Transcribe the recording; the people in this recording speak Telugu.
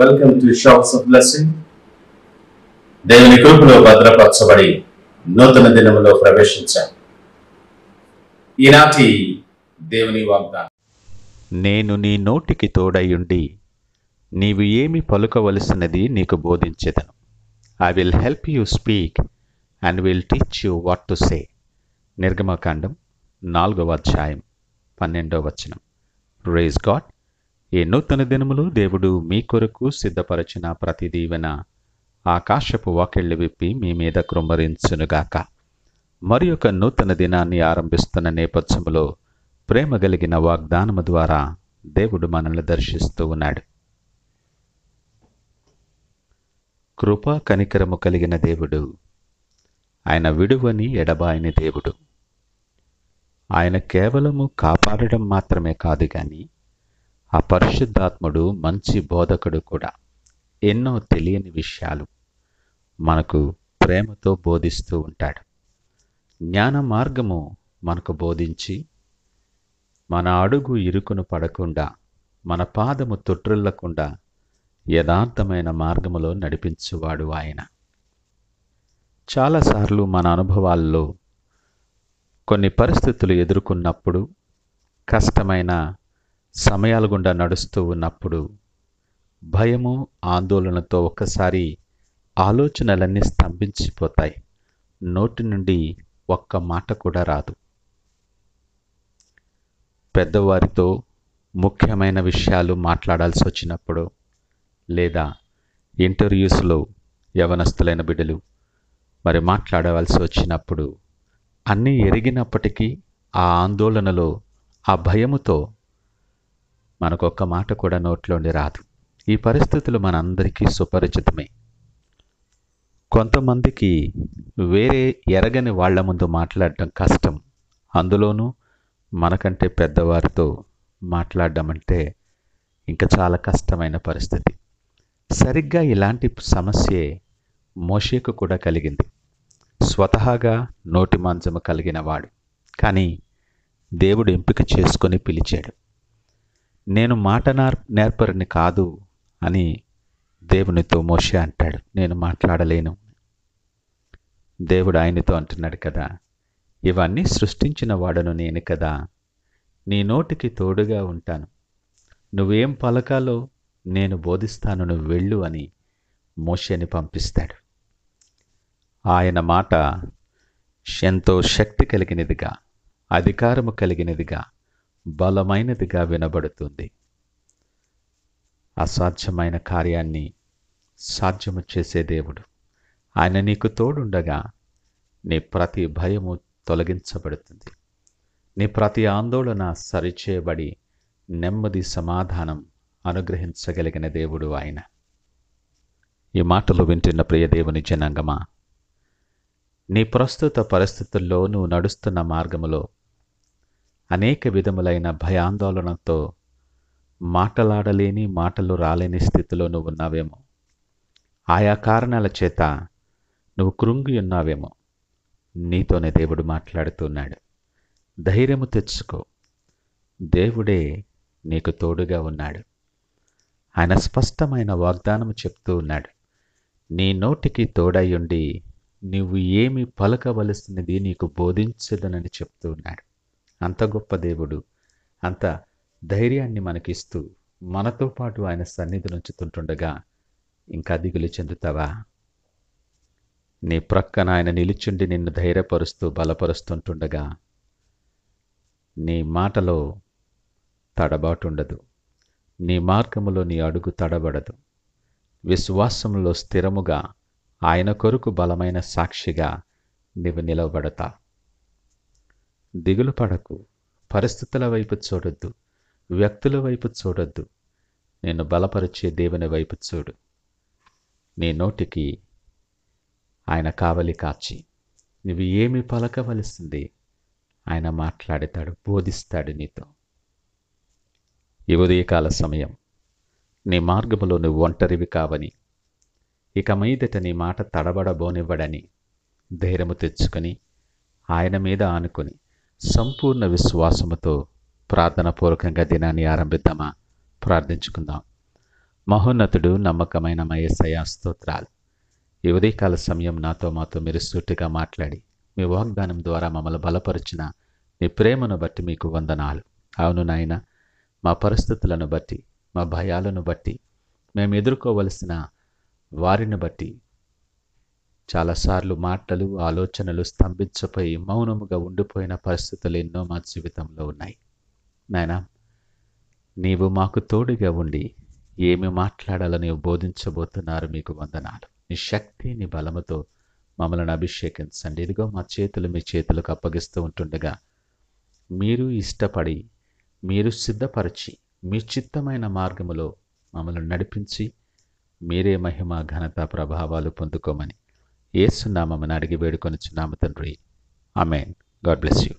Welcome to shops of blessing. దేవుని కృపలో భద్రపరచబడి నూతన దినములో ప్రవేశించాం. ఈనాటి దేవుని వాగ్దానం, నేను నీ నోటికి తోడయుండి నీవు ఏమి పలుకవలసినది నీకు బోధించెదను. I will help you speak and will teach you what to say. నిర్గమకాండం 4వ అధ్యాయం 12వ వచనం. Praise God. ఈ నూతన దినములు దేవుడు మీ కొరకు సిద్ధపరచిన ప్రతి దీవెన ఆకాశపు వాకిళ్లు విప్పి మీ మీద కృమ్మరించునుగాక. మరి ఒక నూతన దినాన్ని ఆరంభిస్తున్న నేపథ్యంలో ప్రేమ కలిగిన వాగ్దానము ద్వారా దేవుడు మనల్ని దర్శిస్తూ ఉన్నాడు. కృపా కనికరము కలిగిన దేవుడు. ఆయన విడువని ఎడబాయని దేవుడు. ఆయన కేవలము కాపాడడం మాత్రమే కాదు కానీ ఆ పరిశుద్ధాత్ముడు మంచి బోధకుడు కూడా. ఎన్నో తెలియని విషయాలు మనకు ప్రేమతో బోధిస్తూ ఉంటాడు. జ్ఞాన మార్గము మనకు బోధించి మన అడుగు ఇరుకును పడకుండా, మన పాదము తొట్టిల్లకుండా యథార్థమైన మార్గములో నడిపించువాడు ఆయన. చాలాసార్లు మన అనుభవాల్లో కొన్ని పరిస్థితులు ఎదుర్కొన్నప్పుడు, కష్టమైన సమయాల గుండా నడుస్తూ ఉన్నప్పుడు భయము, ఆందోళనతో ఒక్కసారి ఆలోచనలన్నీ స్తంభించిపోతాయి. నోటి నుండి ఒక్క మాట కూడా రాదు. పెద్దవారితో ముఖ్యమైన విషయాలు మాట్లాడాల్సి వచ్చినప్పుడు, లేదా ఇంటర్వ్యూస్లో యవనస్తులైన బిడ్డలు మరి మాట్లాడవలసి వచ్చినప్పుడు, అన్నీ ఎరిగినప్పటికీ ఆ ఆందోళనలో, ఆ భయముతో మనకొక్క మాట కూడా నోట్లోండి రాదు. ఈ పరిస్థితులు మనందరికీ సుపరిచితమే. కొంతమందికి వేరే ఎరగని వాళ్ల ముందు మాట్లాడడం కష్టం. అందులోనూ మనకంటే పెద్దవారితో మాట్లాడడం అంటే ఇంకా చాలా కష్టమైన పరిస్థితి. సరిగ్గా ఇలాంటి సమస్యే మోషేకు కూడా కలిగింది. స్వతహాగా నోటి మాంసము కలిగిన వాడు, కానీ దేవుడు ఎంపిక చేసుకొని పిలిచాడు. నేను మాట నేర్పరిని కాదు అని దేవునితో మోషే అంటాడు. నేను మాట్లాడలేను. దేవుడు ఆయనతో అంటున్నాడు కదా, ఇవన్నీ సృష్టించిన వాడను నేను కదా, నీ నోటికి తోడుగా ఉంటాను, నువ్వేం పలకాలో నేను బోధిస్తాను, నువ్వు వెళ్ళు అని మోషేని పంపిస్తాడు. ఆయన మాట ఎంతో శక్తి కలిగినదిగా, అధికారము కలిగినదిగా, బలమైనదిగా వినబడుతుంది. అసాధ్యమైన కార్యాన్ని సాధ్యము చేసే దేవుడు. ఆయన నీకు తోడుండగా నీ ప్రతి భయము తొలగించబడుతుంది. నీ ప్రతి ఆందోళన సరిచేయబడి నెమ్మది, సమాధానం అనుగ్రహించగలిగిన దేవుడు ఆయన. ఈ మాటలు వింటున్న ప్రియ దేవుని జనాంగమా, నీ ప్రస్తుత పరిస్థితుల్లో నువ్వు నడుస్తున్న మార్గములో అనేక విధములైన భయాందోళనతో మాటలాడలేని, మాటలు రాలేని స్థితిలో నువ్వు ఉన్నావేమో. ఆయా కారణాల చేత నువ్వు కృంగి ఉన్నావేమో. నీతోనే దేవుడు మాట్లాడుతున్నాడు. ధైర్యము తెచ్చుకో. దేవుడే నీకు తోడుగా ఉన్నాడు. ఆయన స్పష్టమైన వాగ్దానము చెప్తూ ఉన్నాడు. నీ నోటికి తోడయుండి నువ్వు ఏమి పలకవలసినది నీకు బోధించదనని చెప్తూ ఉన్నాడు. అంత గొప్ప దేవుడు, అంత ధైర్యాన్ని మనకిస్తూ మనతో పాటు ఆయన సన్నిధిని ఉంచుతుంటుండగా ఇంకా దిగులు చెందుతావా? నీ ప్రక్కన ఆయన నిలుచుండి నిన్ను ధైర్యపరుస్తూ బలపరుస్తుంటుండగా నీ మాటలో తడబాటుండదు, నీ మార్గములో నీ అడుగు తడబడదు. విశ్వాసంలో స్థిరముగా ఆయన కొరకు బలమైన సాక్షిగా నీవు నిలవబడతావు. దిగులు పడకు. పరిస్థితుల వైపు చూడొద్దు, వ్యక్తుల వైపు చూడొద్దు. నిన్ను బలపరిచే దేవుని వైపు చూడు. నీ నోటికి ఆయన కావలి కాచి నువ్వు ఏమి పలకవలసింది ఆయన మాట్లాడతాడు, బోధిస్తాడు నీతో. ఈ ఉదయకాల సమయం నీ మార్గములో నువ్వు ఒంటరివి కావని, ఇక మీదట నీ మాట తడబడబోనివ్వడని ధైర్యము తెచ్చుకొని ఆయన మీద ఆనుకొని సంపూర్ణ విశ్వాసముతో ప్రార్థనాపూర్వకంగా దినాన్ని ఆరంభిద్దామా? ప్రార్థించుకుందాం. మహోన్నతుడు నమ్మకమైన మా యేసయ్య స్తోత్రాలు. ఈ ఉదయకాల సమయం మాతో మీరు సూటిగా మాట్లాడి మీ వాగ్దానం ద్వారా మమ్మల్ని బలపరిచిన మీ ప్రేమను బట్టి మీకు వందనాలు. అవును నాయన, మా పరిస్థితులను బట్టి, మా భయాలను బట్టి, మేము ఎదుర్కోవలసిన వారిని బట్టి చాలాసార్లు మాటలు, ఆలోచనలు స్తంభించిపోయి మౌనముగా ఉండిపోయిన పరిస్థితులు ఎన్నో మా జీవితంలో ఉన్నాయి. నాయనా, నీవు మాకు తోడుగా ఉండి ఏమి మాట్లాడాలో నీవు బోధించబోతున్నారు. మీకు వందనాలు. నీ శక్తి, నీ బలముతో మమ్మల్ని అభిషేకించండి. ఇదిగో మా చేతులు మీ చేతులకు అప్పగిస్తూ ఉంటుండగా మీరు ఇష్టపడి, మీరు సిద్ధపరిచి, మీ చిత్తమైన మార్గములో మమ్మల్ని నడిపించి మీరే మహిమ, ఘనత, ప్రభావాలు పొందుకోమని యేసు నామమున అడిగి వేడుకొనుచున్నాము తండ్రి. ఆమేన్. God bless you.